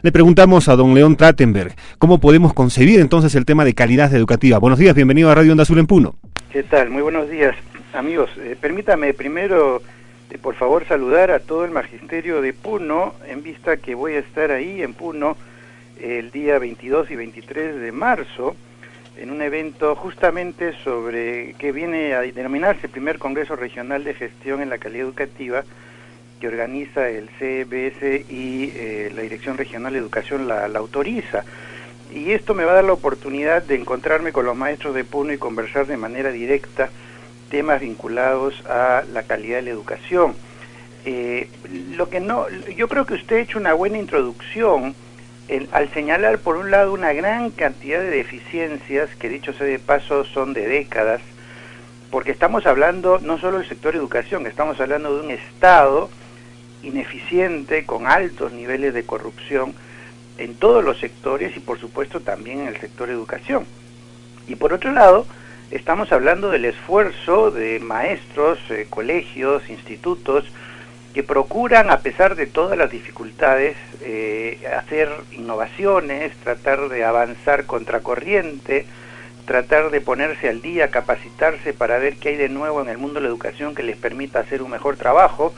Le preguntamos a don León Trachtenberg cómo podemos concebir entonces el tema de calidad educativa. Buenos días, bienvenido a Radio Onda Azul en Puno. ¿Qué tal? Muy buenos días, amigos. Permítame primero, por favor, saludar a todo el magisterio de Puno, en vista que voy a estar ahí en Puno el día 22 y 23 de marzo, en un evento justamente sobre que viene a denominarse el primer Congreso Regional de Gestión en la Calidad Educativa, que organiza el CBS y la Dirección Regional de Educación la autoriza. Y esto me va a dar la oportunidad de encontrarme con los maestros de Puno y conversar de manera directa temas vinculados a la calidad de la educación. Yo creo que usted ha hecho una buena introducción al señalar por un lado una gran cantidad de deficiencias que, dicho sea de paso, son de décadas, porque estamos hablando no solo del sector educación, estamos hablando de un Estado ineficiente, con altos niveles de corrupción en todos los sectores y por supuesto también en el sector educación. Y por otro lado, estamos hablando del esfuerzo de maestros, colegios, institutos, que procuran, a pesar de todas las dificultades, hacer innovaciones, tratar de avanzar contracorriente, tratar de ponerse al día, capacitarse para ver qué hay de nuevo en el mundo de la educación que les permita hacer un mejor trabajo.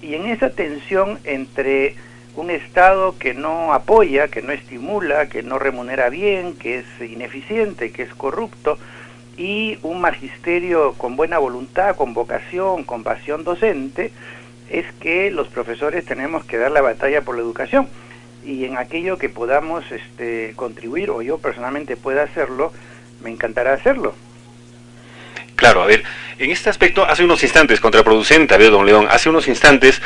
Y en esa tensión entre un Estado que no apoya, que no estimula, que no remunera bien, que es ineficiente, que es corrupto, y un magisterio con buena voluntad, con vocación, con pasión docente, es que los profesores tenemos que dar la batalla por la educación. Y en aquello que podamos contribuir, o yo personalmente pueda hacerlo, me encantará hacerlo. Claro, a ver, en este aspecto, hace unos instantes, contraproducente, a ver, don León, hace unos instantes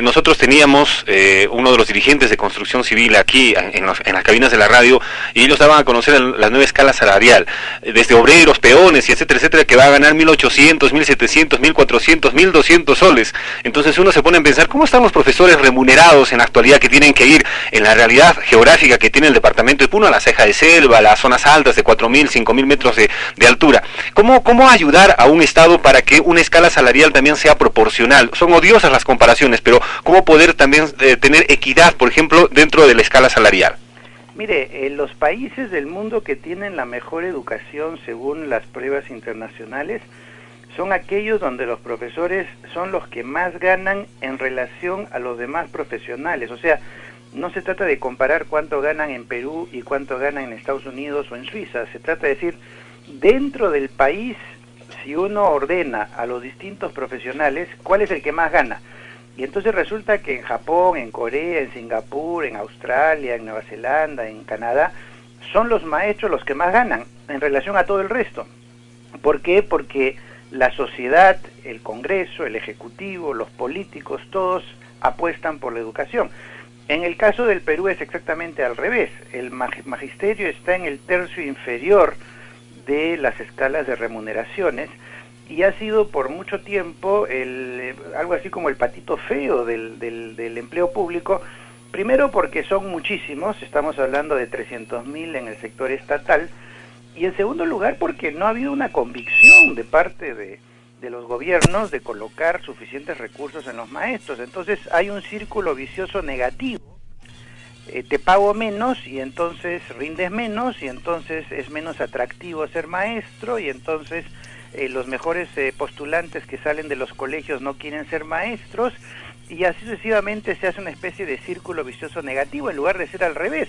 nosotros teníamos uno de los dirigentes de construcción civil aquí en las cabinas de la radio, y ellos daban a conocer la nueva escala salarial, desde obreros, peones y etcétera, etcétera, que va a ganar 1.800, 1.700, 1.400, 1.200 soles. Entonces uno se pone a pensar, ¿cómo están los profesores remunerados en la actualidad, que tienen que ir en la realidad geográfica que tiene el departamento de Puno, a la ceja de selva, a las zonas altas de 4.000, 5.000 metros de altura? ¿Cómo ayudar a un Estado para que una escala salarial también sea proporcional? Son odiosas las comparaciones, pero ¿cómo poder también tener equidad, por ejemplo, dentro de la escala salarial? Mire, los países del mundo que tienen la mejor educación según las pruebas internacionales son aquellos donde los profesores son los que más ganan en relación a los demás profesionales. O sea, no se trata de comparar cuánto ganan en Perú y cuánto ganan en Estados Unidos o en Suiza. Se trata de decir, dentro del país, si uno ordena a los distintos profesionales, ¿cuál es el que más gana? Y entonces resulta que en Japón, en Corea, en Singapur, en Australia, en Nueva Zelanda, en Canadá, son los maestros los que más ganan en relación a todo el resto. ¿Por qué? Porque la sociedad, el Congreso, el Ejecutivo, los políticos, todos apuestan por la educación. En el caso del Perú es exactamente al revés. El magisterio está en el tercio inferior de las escalas de remuneraciones y ha sido por mucho tiempo algo así como el patito feo del empleo público, primero porque son muchísimos, estamos hablando de 300.000 en el sector estatal, y en segundo lugar porque no ha habido una convicción de parte de los gobiernos de colocar suficientes recursos en los maestros. Entonces hay un círculo vicioso negativo. Te pago menos y entonces rindes menos y entonces es menos atractivo ser maestro y entonces los mejores postulantes que salen de los colegios no quieren ser maestros y así sucesivamente se hace una especie de círculo vicioso negativo en lugar de ser al revés.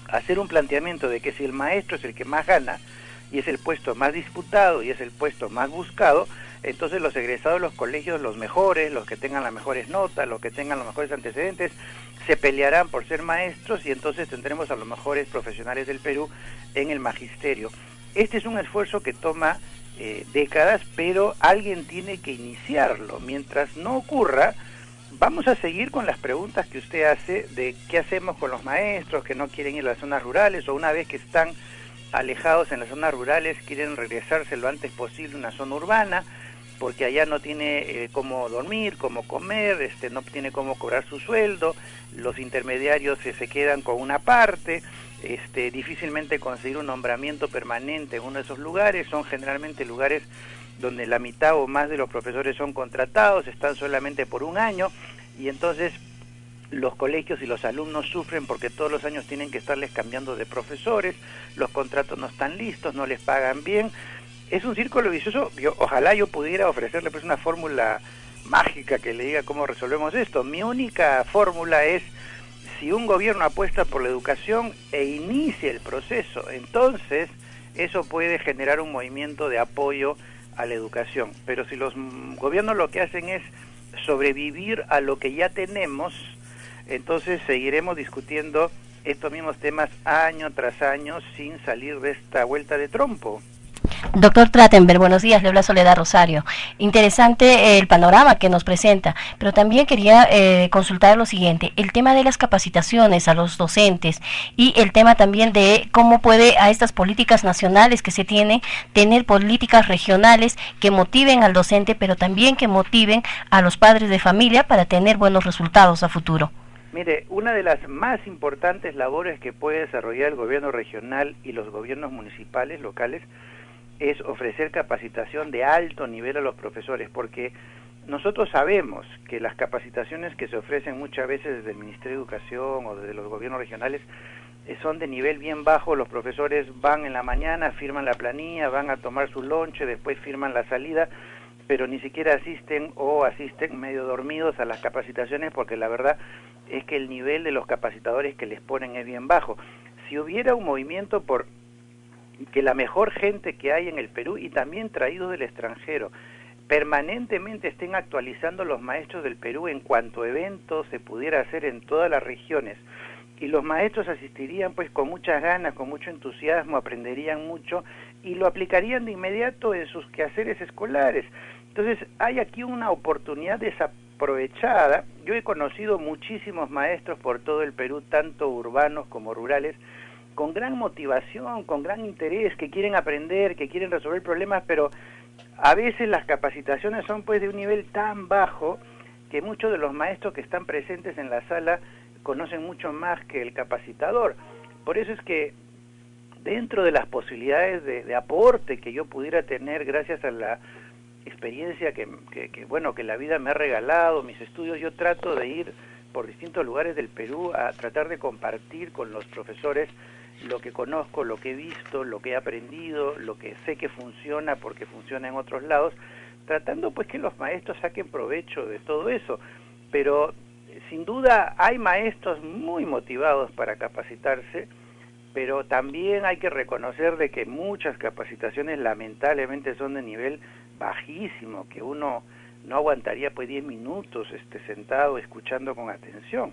Hacer un planteamiento de que si el maestro es el que más gana y es el puesto más disputado y es el puesto más buscado, entonces los egresados de los colegios, los mejores, los que tengan las mejores notas, los que tengan los mejores antecedentes, se pelearán por ser maestros y entonces tendremos a los mejores profesionales del Perú en el magisterio. Este es un esfuerzo que toma décadas, pero alguien tiene que iniciarlo. Mientras no ocurra, vamos a seguir con las preguntas que usted hace de qué hacemos con los maestros que no quieren ir a las zonas rurales o una vez que están alejados en las zonas rurales quieren regresarse lo antes posible a una zona urbana porque allá no tiene cómo dormir, cómo comer, no tiene cómo cobrar su sueldo, los intermediarios se quedan con una parte, difícilmente conseguir un nombramiento permanente en uno de esos lugares, son generalmente lugares donde la mitad o más de los profesores son contratados, están solamente por un año, y entonces los colegios y los alumnos sufren porque todos los años tienen que estarles cambiando de profesores, los contratos no están listos, no les pagan bien. Es un círculo vicioso. Ojalá yo pudiera ofrecerle pues una fórmula mágica que le diga cómo resolvemos esto. Mi única fórmula es: si un gobierno apuesta por la educación e inicia el proceso, entonces eso puede generar un movimiento de apoyo a la educación. Pero si los gobiernos lo que hacen es sobrevivir a lo que ya tenemos, entonces seguiremos discutiendo estos mismos temas año tras año sin salir de esta vuelta de trompo. Doctor Trachtenberg, buenos días, le habla Soledad Rosario. Interesante el panorama que nos presenta, pero también quería consultar lo siguiente: el tema de las capacitaciones a los docentes y el tema también de cómo puede a estas políticas nacionales que se tienen, tener políticas regionales que motiven al docente, pero también que motiven a los padres de familia para tener buenos resultados a futuro. Mire, una de las más importantes labores que puede desarrollar el gobierno regional y los gobiernos municipales, locales, es ofrecer capacitación de alto nivel a los profesores, porque nosotros sabemos que las capacitaciones que se ofrecen muchas veces desde el Ministerio de Educación o desde los gobiernos regionales son de nivel bien bajo. Los profesores van en la mañana, firman la planilla, van a tomar su lonche, después firman la salida, pero ni siquiera asisten o asisten medio dormidos a las capacitaciones, porque la verdad es que el nivel de los capacitadores que les ponen es bien bajo. Si hubiera un movimiento por que la mejor gente que hay en el Perú y también traídos del extranjero permanentemente estén actualizando los maestros del Perú en cuanto eventos se pudiera hacer en todas las regiones, y los maestros asistirían pues con muchas ganas, con mucho entusiasmo, aprenderían mucho y lo aplicarían de inmediato en sus quehaceres escolares. Entonces hay aquí una oportunidad desaprovechada. Yo he conocido muchísimos maestros por todo el Perú, tanto urbanos como rurales, con gran motivación, con gran interés, que quieren aprender, que quieren resolver problemas, pero a veces las capacitaciones son pues de un nivel tan bajo que muchos de los maestros que están presentes en la sala conocen mucho más que el capacitador. Por eso es que dentro de las posibilidades de aporte que yo pudiera tener gracias a la experiencia que la vida me ha regalado, mis estudios, yo trato de ir por distintos lugares del Perú a tratar de compartir con los profesores lo que conozco, lo que he visto, lo que he aprendido, lo que sé que funciona porque funciona en otros lados, tratando pues que los maestros saquen provecho de todo eso. Pero sin duda hay maestros muy motivados para capacitarse, pero también hay que reconocer de que muchas capacitaciones lamentablemente son de nivel bajísimo, que uno no aguantaría pues 10 minutos sentado escuchando con atención.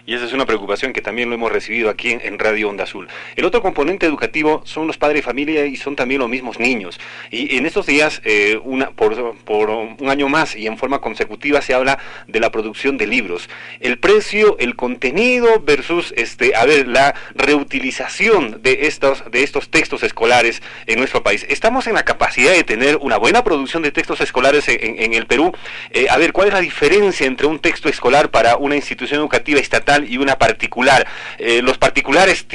Y esa es una preocupación que también lo hemos recibido aquí en Radio Onda Azul. El otro componente educativo son los padres de familia y son también los mismos niños. Y en estos días, por un año más y en forma consecutiva, se habla de la producción de libros. El precio, el contenido versus la reutilización de estos textos escolares en nuestro país. Estamos en la capacidad de tener una buena producción de textos escolares en el Perú. ¿Cuál es la diferencia entre un texto escolar para una institución educativa estatal y una particular? Los particulares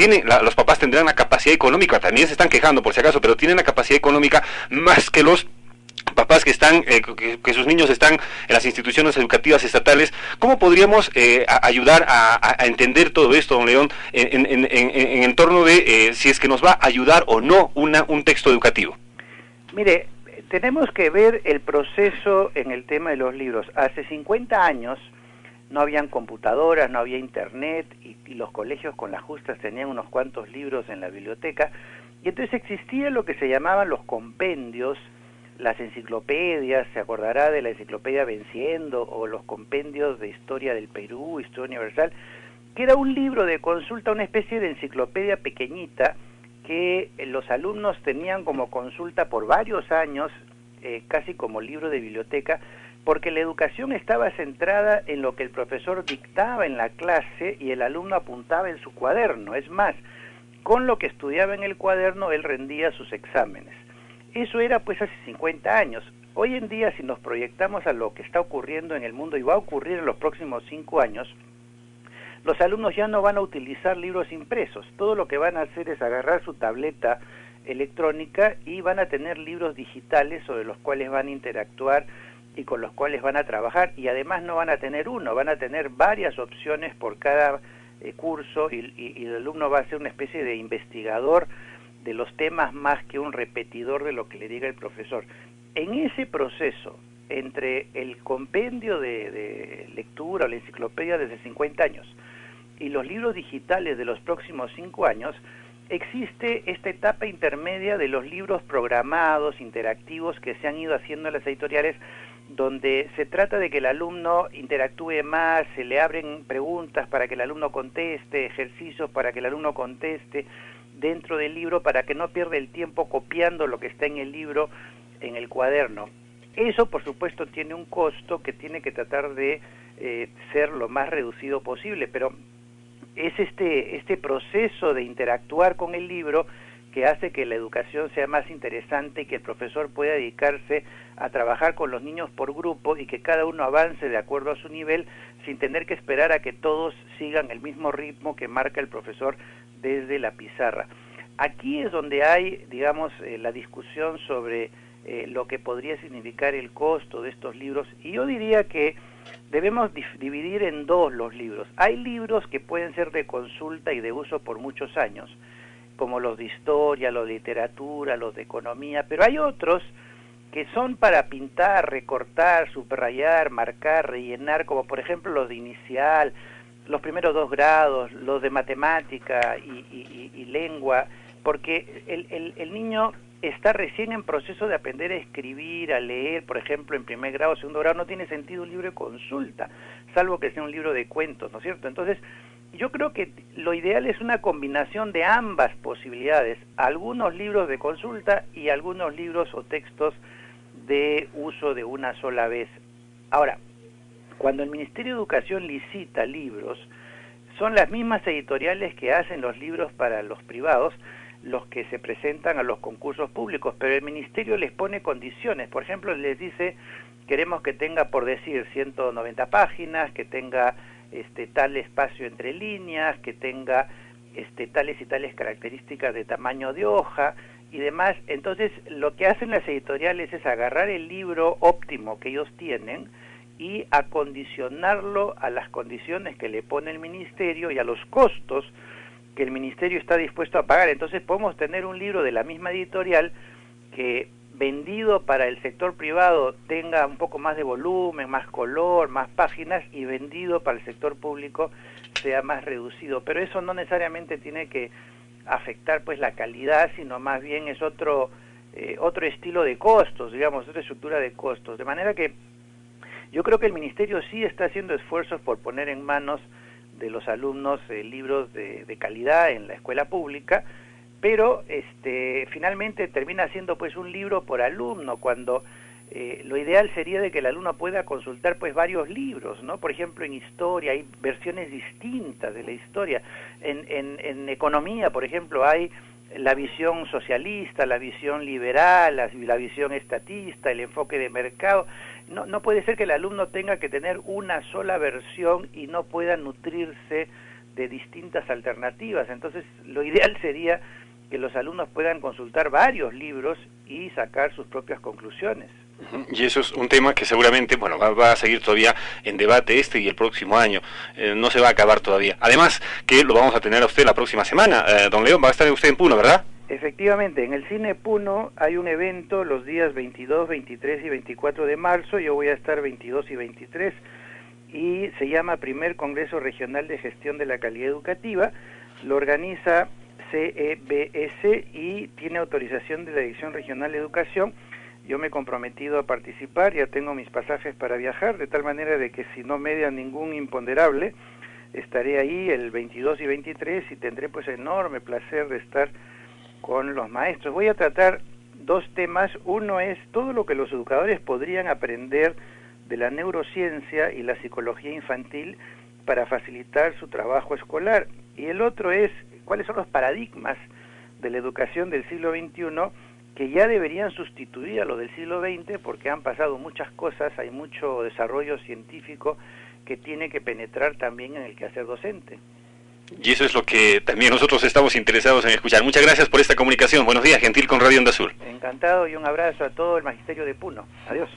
los papás tendrán la capacidad económica, también se están quejando por si acaso, pero tienen la capacidad económica más que los papás que están que sus niños están en las instituciones educativas estatales. ¿Cómo podríamos ayudar a entender todo esto, don León, en torno de si es que nos va a ayudar o no un texto educativo? Mire, tenemos que ver el proceso en el tema de los libros. Hace 50 años no habían computadoras, no había internet, y los colegios con las justas tenían unos cuantos libros en la biblioteca, y entonces existía lo que se llamaban los compendios, las enciclopedias. Se acordará de la enciclopedia Venciendo, o los compendios de Historia del Perú, Historia Universal, que era un libro de consulta, una especie de enciclopedia pequeñita que los alumnos tenían como consulta por varios años, casi como libro de biblioteca, porque la educación estaba centrada en lo que el profesor dictaba en la clase y el alumno apuntaba en su cuaderno. Es más, con lo que estudiaba en el cuaderno él rendía sus exámenes. Eso era pues hace 50 años. Hoy en día, si nos proyectamos a lo que está ocurriendo en el mundo y va a ocurrir en los próximos 5 años, los alumnos ya no van a utilizar libros impresos. Todo lo que van a hacer es agarrar su tableta electrónica y van a tener libros digitales sobre los cuales van a interactuar y con los cuales van a trabajar, y además no van a tener uno, van a tener varias opciones por cada curso, y el alumno va a ser una especie de investigador de los temas más que un repetidor de lo que le diga el profesor. En ese proceso, entre el compendio de lectura o la enciclopedia desde 50 años y los libros digitales de los próximos 5 años, existe esta etapa intermedia de los libros programados, interactivos, que se han ido haciendo en las editoriales, donde se trata de que el alumno interactúe más, se le abren preguntas para que el alumno conteste, ejercicios para que el alumno conteste dentro del libro, para que no pierda el tiempo copiando lo que está en el libro, en el cuaderno. Eso, por supuesto, tiene un costo que tiene que tratar de ser lo más reducido posible, pero es este proceso de interactuar con el libro que hace que la educación sea más interesante y que el profesor pueda dedicarse a trabajar con los niños por grupo y que cada uno avance de acuerdo a su nivel sin tener que esperar a que todos sigan el mismo ritmo que marca el profesor desde la pizarra. Aquí es donde hay, digamos, la discusión sobre lo que podría significar el costo de estos libros, y yo diría que debemos dividir en dos los libros. Hay libros que pueden ser de consulta y de uso por muchos años, como los de historia, los de literatura, los de economía, pero hay otros que son para pintar, recortar, subrayar, marcar, rellenar, como por ejemplo los de inicial, los primeros 2 grados, los de matemática y lengua, porque el niño está recién en proceso de aprender a escribir, a leer, por ejemplo, en primer grado, segundo grado, no tiene sentido un libro de consulta, salvo que sea un libro de cuentos, ¿no es cierto? Entonces, yo creo que lo ideal es una combinación de ambas posibilidades, algunos libros de consulta y algunos libros o textos de uso de una sola vez. Ahora, cuando el Ministerio de Educación licita libros, son las mismas editoriales que hacen los libros para los privados, los que se presentan a los concursos públicos, pero el Ministerio les pone condiciones. Por ejemplo, les dice, queremos que tenga, por decir, 190 páginas, que tenga tal espacio entre líneas, que tenga tales y tales características de tamaño de hoja y demás. Entonces, lo que hacen las editoriales es agarrar el libro óptimo que ellos tienen y acondicionarlo a las condiciones que le pone el Ministerio y a los costos que el Ministerio está dispuesto a pagar. Entonces podemos tener un libro de la misma editorial que, vendido para el sector privado, tenga un poco más de volumen, más color, más páginas, y vendido para el sector público sea más reducido. Pero eso no necesariamente tiene que afectar pues la calidad, sino más bien es otro estilo de costos, digamos, otra estructura de costos. De manera que yo creo que el Ministerio sí está haciendo esfuerzos por poner en manos de los alumnos libros de calidad en la escuela pública, pero finalmente termina siendo pues un libro por alumno, cuando lo ideal sería de que el alumno pueda consultar pues varios libros, ¿no? Por ejemplo, en historia hay versiones distintas de la historia, en economía, por ejemplo, hay la visión socialista, la visión liberal, la visión estatista, el enfoque de mercado. No puede ser que el alumno tenga que tener una sola versión y no pueda nutrirse de distintas alternativas. Entonces, lo ideal sería que los alumnos puedan consultar varios libros y sacar sus propias conclusiones. Y eso es un tema que seguramente, bueno, va a seguir todavía en debate y el próximo año. No se va a acabar todavía. Además, que lo vamos a tener a usted la próxima semana. Don León, va a estar usted en Puno, ¿verdad? Efectivamente, en el Cine Puno hay un evento los días 22, 23 y 24 de marzo. Yo voy a estar 22 y 23 y se llama Primer Congreso Regional de Gestión de la Calidad Educativa. Lo organiza CEBS y tiene autorización de la Dirección Regional de Educación. Yo me he comprometido a participar, ya tengo mis pasajes para viajar, de tal manera de que si no median ningún imponderable, estaré ahí el 22 y 23 y tendré pues enorme placer de estar con los maestros. Voy a tratar 2 temas. Uno es todo lo que los educadores podrían aprender de la neurociencia y la psicología infantil para facilitar su trabajo escolar. Y el otro es cuáles son los paradigmas de la educación del siglo XXI que ya deberían sustituir a lo del siglo XX, porque han pasado muchas cosas, hay mucho desarrollo científico que tiene que penetrar también en el quehacer docente. Y eso es lo que también nosotros estamos interesados en escuchar. Muchas gracias por esta comunicación. Buenos días, Gentil, con Radio Onda Azul. Encantado, y un abrazo a todo el magisterio de Puno. Adiós.